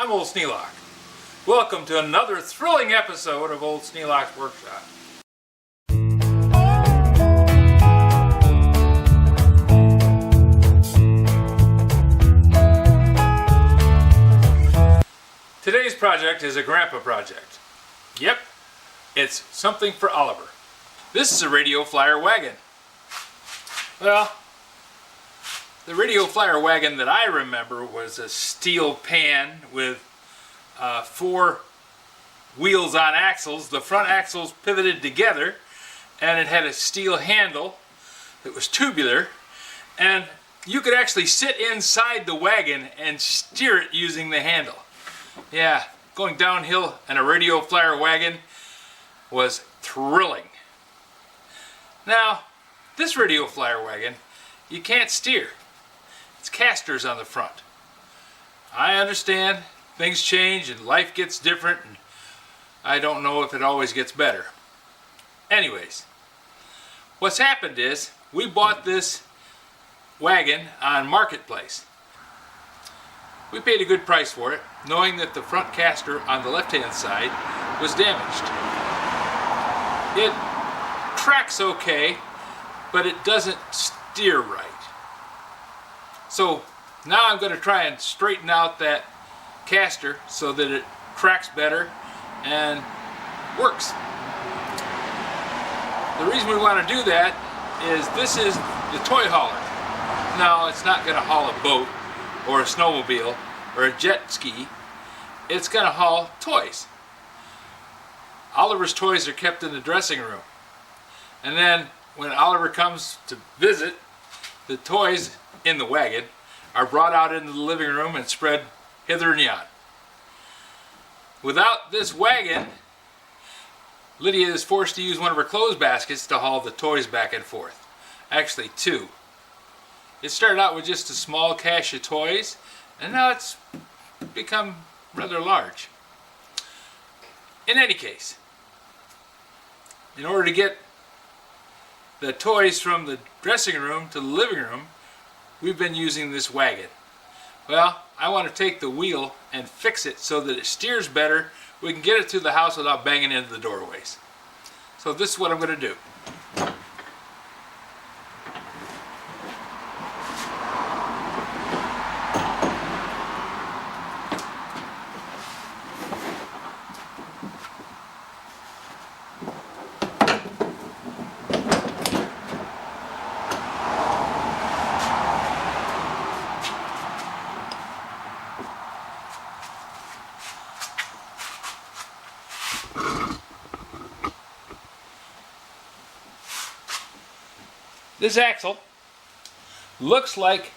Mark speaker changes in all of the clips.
Speaker 1: I'm Old Sneelock. Welcome to another thrilling episode of Old Sneelock's Workshop. Today's project is a Grampa project. Yep, it's something for Oliver. This is a radio flyer wagon. Well, the radio flyer wagon that I remember was a steel pan with 4 wheels on axles. The front axles pivoted together, and it had a steel handle that was tubular, and you could actually sit inside the wagon and steer it using the handle. Yeah, going downhill in a radio flyer wagon was thrilling. Now, this radio flyer wagon, you can't steer. It's casters on the front. I understand things change and life gets different, and I don't know if it always gets better. Anyways, what's happened is we bought this wagon on Marketplace. We paid a good price for it, knowing that the front caster on the left-hand side was damaged. It tracks okay, but it doesn't steer right. So now I'm going to try and straighten out that caster so that it tracks better and works. The reason we want to do that is this is the toy hauler. Now, it's not going to haul a boat or a snowmobile or a jet ski. It's going to haul toys. Oliver's toys are kept in the dressing room. And then when Oliver comes to visit, the toys in the wagon are brought out into the living room and spread hither and yon. Without this wagon, Lydia is forced to use one of her clothes baskets to haul the toys back and forth. Actually, 2. It started out with just a small cache of toys, and now it's become rather large. In any case, in order to get the toys from the dressing room to the living room, we've been using this wagon. Well, I want to take the wheel and fix it so that it steers better. We can get it to the house without banging into the doorways. So this is what I'm going to do. This axle looks like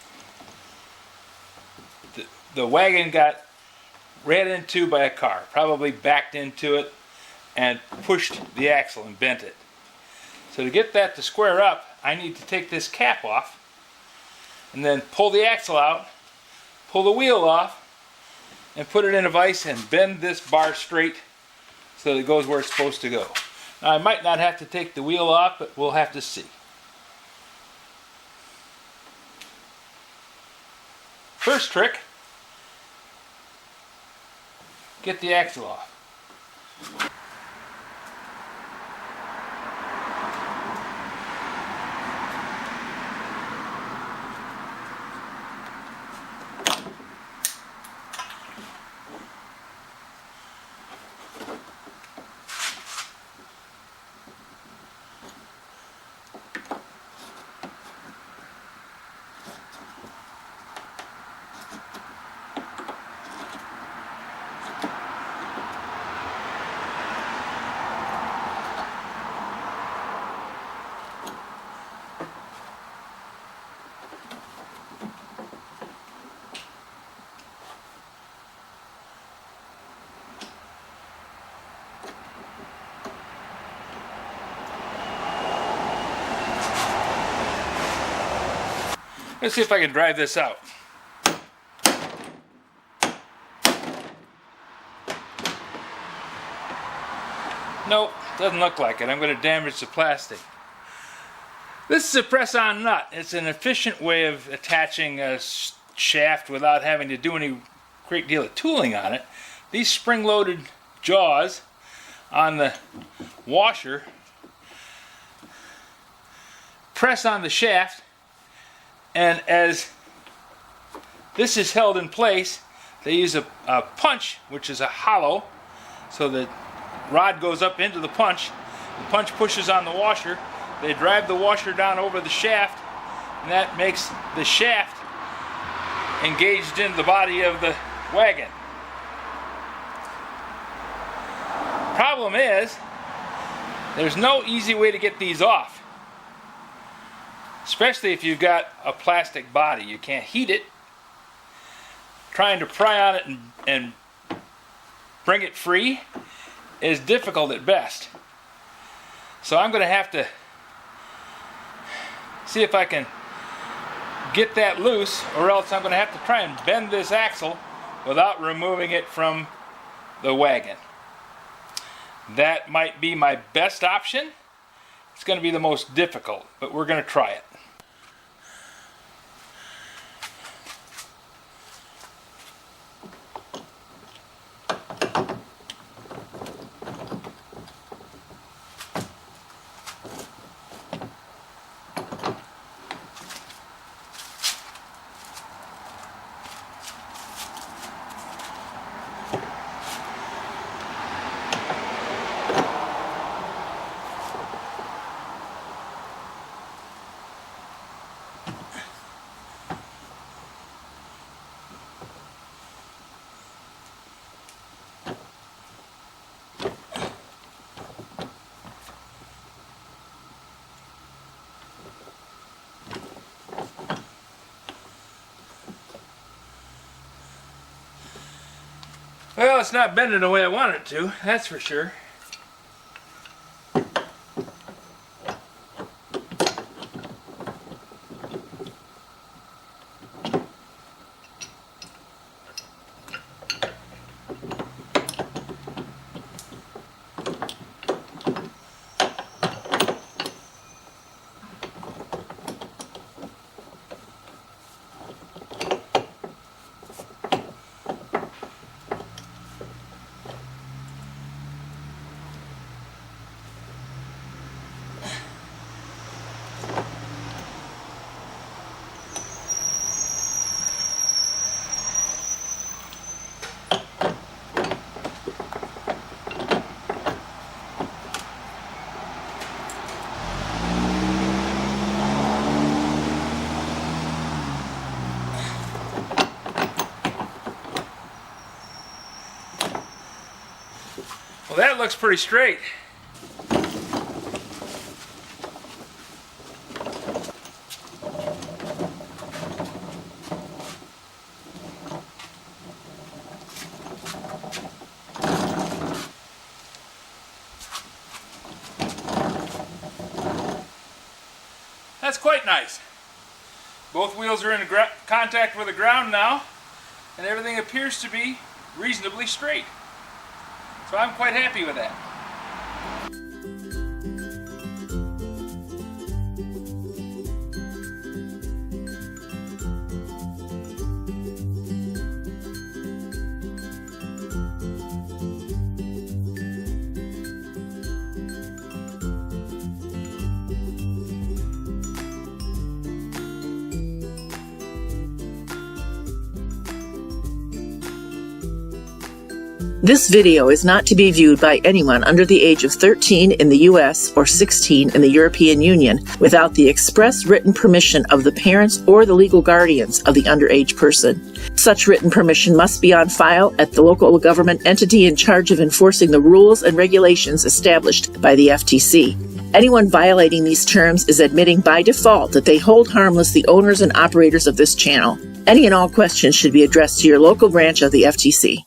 Speaker 1: the wagon got ran into by a car, probably backed into it and pushed the axle and bent it. So to get that to square up, I need to take this cap off and then pull the axle out, pull the wheel off, and put it in a vise and bend this bar straight so that it goes where it's supposed to go. Now, I might not have to take the wheel off, but we'll have to see. First trick, get the axle off. Let's see if I can drive this out. Nope, doesn't look like it. I'm going to damage the plastic. This is a press-on nut. It's an efficient way of attaching a shaft without having to do any great deal of tooling on it. These spring-loaded jaws on the washer press on the shaft, and as this is held in place, they use a punch, which is a hollow, so the rod goes up into the punch pushes on the washer, they drive the washer down over the shaft, and that makes the shaft engaged in the body of the wagon. Problem is, there's no easy way to get these off. Especially if you've got a plastic body. You can't heat it. Trying to pry on it and bring it free is difficult at best. So I'm going to have to see if I can get that loose, or else I'm going to have to try and bend this axle without removing it from the wagon. That might be my best option. It's going to be the most difficult, but we're going to try it. Well, it's not bending the way I want it to, that's for sure. Well, that looks pretty straight. That's quite nice. Both wheels are in contact with the ground now, and everything appears to be reasonably straight. So I'm quite happy with that.
Speaker 2: This video is not to be viewed by anyone under the age of 13 in the U.S. or 16 in the European Union without the express written permission of the parents or the legal guardians of the underage person. Such written permission must be on file at the local government entity in charge of enforcing the rules and regulations established by the FTC. Anyone violating these terms is admitting by default that they hold harmless the owners and operators of this channel. Any and all questions should be addressed to your local branch of the FTC.